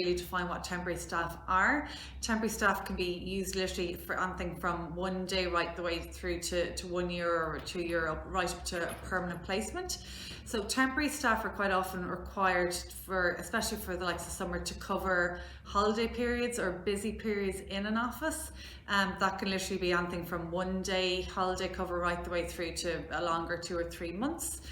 really define what temporary staff are. Temporary staff can be used literally for anything from 1 day right the way through to 1 year or 2 year, right up to a permanent placement. So temporary staff are quite often required for, especially for the likes of summer, to cover holiday periods or busy periods in an office. That can literally be anything from 1 day holiday cover right the way through to a longer 2 or 3 months.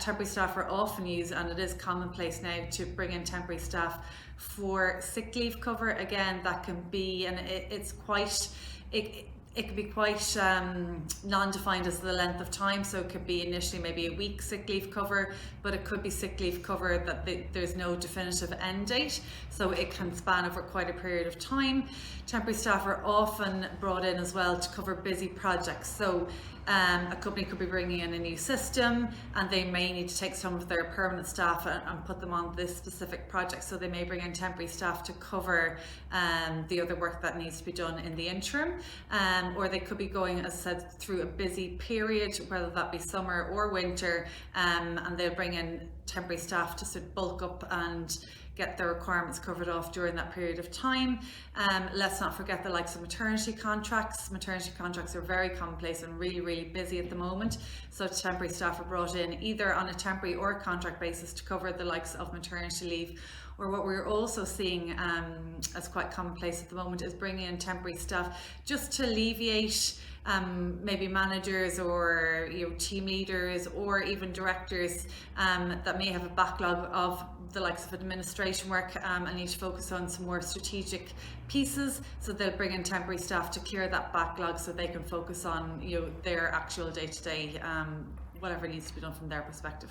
Temporary staff are often used, and it is commonplace now, to bring in temporary staff for sick leave cover. Again, that can be, and it's quite, it can be quite non-defined as the length of time. So it could be initially maybe a week sick leave cover, but it could be sick leave cover that there's no definitive end date. So it can span over quite a period of time. Temporary staff are often brought in as well to cover busy projects. So a company could be bringing in a new system, and they may need to take some of their permanent staff and put them on this specific project. So they may bring in temporary staff to cover the other work that needs to be done in the interim. Or they could be going, as I said, through a busy period, whether that be summer or winter, and they'll bring in temporary staff to sort of bulk up and get their requirements covered off during that period of time. Let's not forget the likes of maternity contracts. Maternity contracts are very commonplace and really, really busy at the moment. So temporary staff are brought in either on a temporary or a contract basis to cover the likes of maternity leave. Or what we're also seeing as quite commonplace at the moment is bringing in temporary staff just to alleviate maybe managers or team leaders or even directors that may have a backlog of the likes of administration work and need to focus on some more strategic pieces. So they'll bring in temporary staff to clear that backlog so they can focus on their actual day-to-day whatever needs to be done from their perspective.